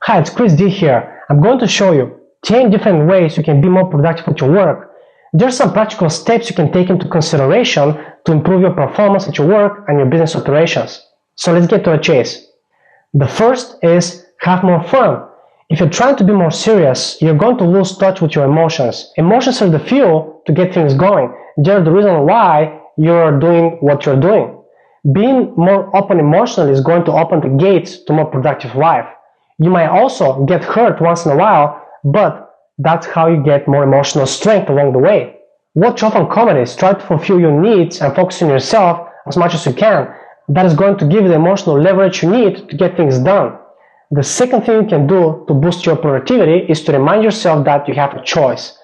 Hi, it's Chris D here. I'm going to show you 10 different ways you can be more productive at your work. There's some practical steps you can take into consideration to improve your performance at your work and your business operations. So let's get to the chase. The first is have more fun. If you're trying to be more serious, you're going to lose touch with your emotions. Emotions are the fuel to get things going. They're the reason why you're doing what you're doing. Being more open emotionally is going to open the gates to more productive life. You might also get hurt once in a while, but that's how you get more emotional strength along the way. Watch often comedies, try to fulfill your needs and focus on yourself as much as you can. That is going to give you the emotional leverage you need to get things done. The second thing you can do to boost your productivity is to remind yourself that you have a choice.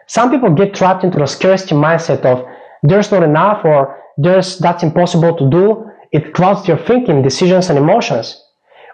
Some people get trapped into the scarcity mindset of there's not enough or that's impossible to do. It clouds your thinking, decisions, and emotions.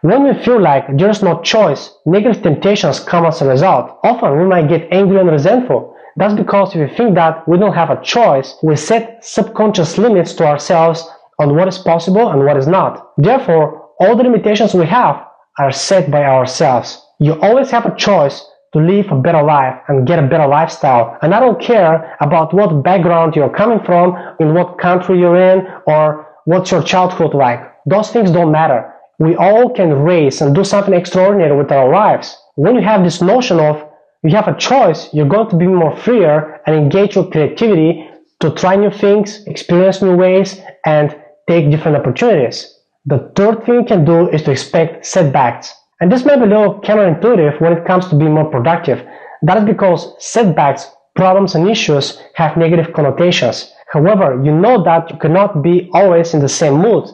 When we feel like there's no choice, negative temptations come as a result. Often we might get angry and resentful. That's because if we think that we don't have a choice, we set subconscious limits to ourselves on what is possible and what is not. Therefore, all the limitations we have are set by ourselves. You always have a choice to live a better life and get a better lifestyle. And I don't care about what background you're coming from, in what country you're in, or what's your childhood like. Those things don't matter. We all can raise and do something extraordinary with our lives. When you have this notion of you have a choice, you're going to be more freer and engage with creativity to try new things, experience new ways, and take different opportunities. The third thing you can do is to expect setbacks. And this may be a little counterintuitive when it comes to being more productive. That is because setbacks, problems, and issues have negative connotations. However, you know that you cannot be always in the same mood.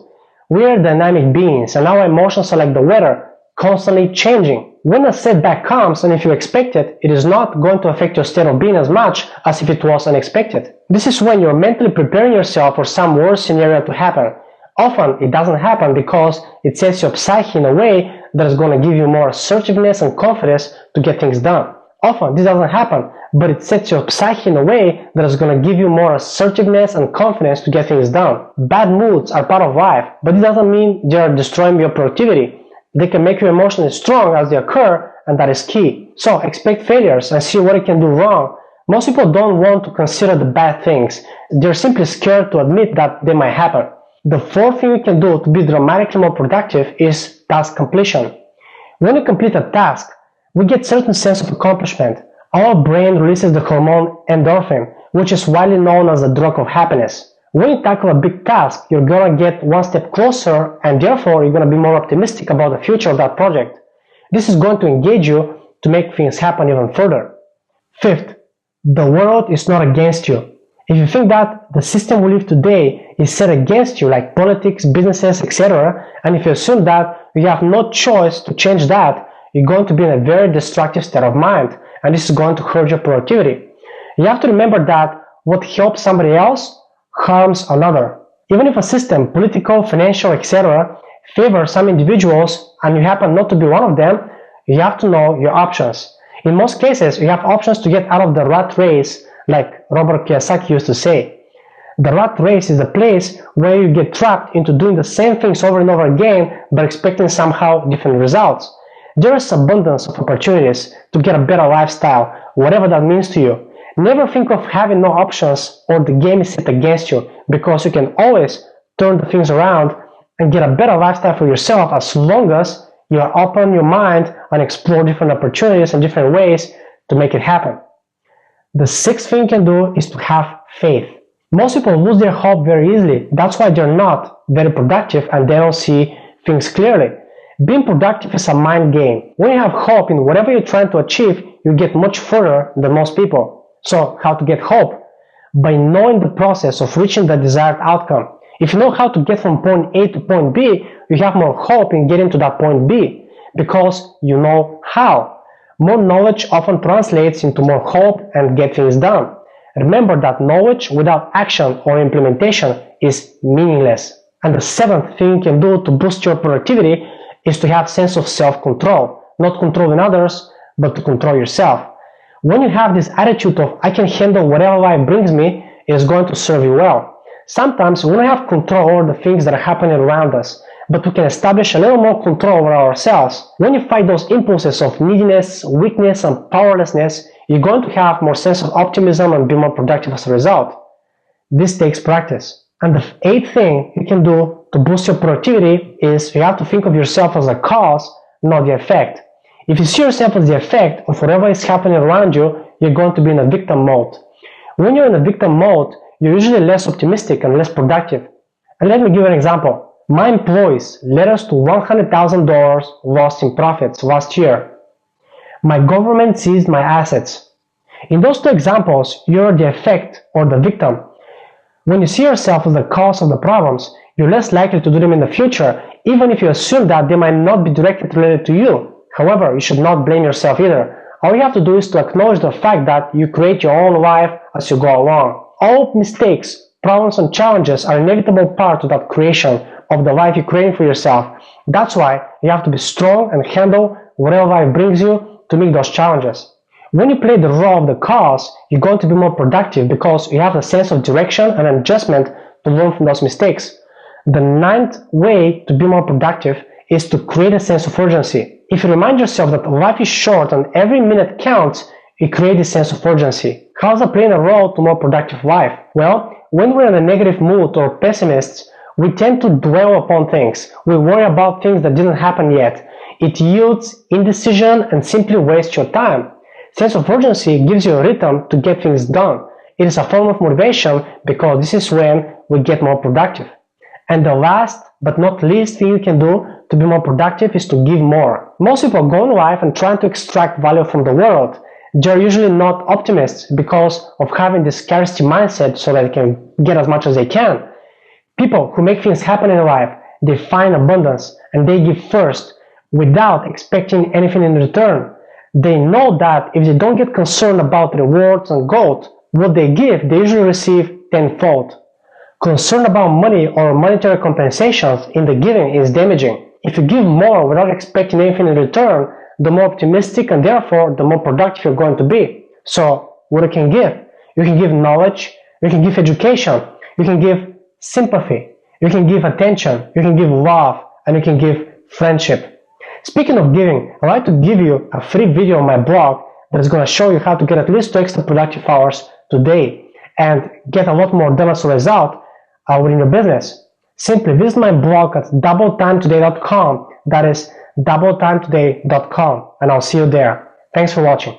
We are dynamic beings, and our emotions are like the weather, constantly changing. When a setback comes, and if you expect it, it is not going to affect your state of being as much as if it was unexpected. This is when you're mentally preparing yourself for some worst scenario to happen. Often, it doesn't happen because it sets your psyche in a way that is going to give you more assertiveness and confidence to get things done. Often, this doesn't happen, but it sets your psyche in a way that is going to give you more assertiveness and confidence to get things done. Bad moods are part of life, but it doesn't mean they are destroying your productivity. They can make you emotionally strong as they occur, and that is key. So expect failures and see what you can do wrong. Most people don't want to consider the bad things. They're simply scared to admit that they might happen. The fourth thing you can do to be dramatically more productive is task completion. When you complete a task, we get a certain sense of accomplishment. Our brain releases the hormone endorphin, which is widely known as the drug of happiness. When you tackle a big task, you're gonna get one step closer, and therefore you're gonna be more optimistic about the future of that project. This is going to engage you to make things happen even further. Fifth, the world is not against you. If you think that the system we live today is set against you, like politics, businesses, etc., and if you assume that you have no choice to change that, you're going to be in a very destructive state of mind, and this is going to hurt your productivity. You have to remember that what helps somebody else harms another. Even if a system, political, financial, etc., favors some individuals and you happen not to be one of them, you have to know your options. In most cases, you have options to get out of the rat race, like Robert Kiyosaki used to say. The rat race is the place where you get trapped into doing the same things over and over again but expecting somehow different results. There is abundance of opportunities to get a better lifestyle, whatever that means to you. Never think of having no options or the game is set against you, because you can always turn the things around and get a better lifestyle for yourself as long as you are open your mind and explore different opportunities and different ways to make it happen. The sixth thing you can do is to have faith. Most people lose their hope very easily. That's why they're not very productive and they don't see things clearly. Being productive is a mind game. When you have hope in whatever you're trying to achieve, you get much further than most people. So, how to get hope? By knowing the process of reaching the desired outcome. If you know how to get from point A to point B, you have more hope in getting to that point B, because you know how. More knowledge often translates into more hope and get things done. Remember that knowledge without action or implementation is meaningless. And the seventh thing you can do to boost your productivity is to have a sense of self-control. Not controlling others, but to control yourself. When you have this attitude of I can handle whatever life brings me, it is going to serve you well. Sometimes we don't have control over the things that are happening around us, but we can establish a little more control over ourselves. When you fight those impulses of neediness, weakness, and powerlessness, you're going to have more sense of optimism and be more productive as a result. This takes practice. And the 8th thing you can do to boost your productivity is you have to think of yourself as a cause, not the effect. If you see yourself as the effect of whatever is happening around you, you're going to be in a victim mode. When you're in a victim mode, you're usually less optimistic and less productive. And let me give you an example. My employees led us to $100,000 lost in profits last year. My government seized my assets. In those two examples, you're the effect or the victim. When you see yourself as the cause of the problems, you're less likely to do them in the future, even if you assume that they might not be directly related to you. However, you should not blame yourself either. All you have to do is to acknowledge the fact that you create your own life as you go along. All mistakes, problems, and challenges are an inevitable part of that creation of the life you're creating for yourself. That's why you have to be strong and handle whatever life brings you to meet those challenges. When you play the role of the cause, you're going to be more productive because you have a sense of direction and adjustment to learn from those mistakes. The 9th way to be more productive is to create a sense of urgency. If you remind yourself that life is short and every minute counts, you create this sense of urgency. How does that play a role to more productive life? Well, when we're in a negative mood or pessimists, we tend to dwell upon things. We worry about things that didn't happen yet. It yields indecision and simply wastes your time. Sense of urgency gives you a rhythm to get things done. It is a form of motivation because this is when we get more productive. And the last but not least thing you can do to be more productive is to give more. Most people go in life and trying to extract value from the world. They're usually not optimists because of having this scarcity mindset so that they can get as much as they can. People who make things happen in life, they find abundance and they give first without expecting anything in return. They know that if they don't get concerned about rewards and gold, what they give, they usually receive tenfold. Concern about money or monetary compensations in the giving is damaging. If you give more without expecting anything in return, the more optimistic and therefore the more productive you're going to be. So what you can give? You can give knowledge, you can give education, you can give sympathy, you can give attention, you can give love, and you can give friendship. Speaking of giving, I'd like to give you a free video on my blog that is going to show you how to get at least 2 extra productive hours today and get a lot more done as a result within your business. Simply visit my blog at doubletimetodaycom. That is doubletimetodaycom, and I'll see you there. Thanks for watching.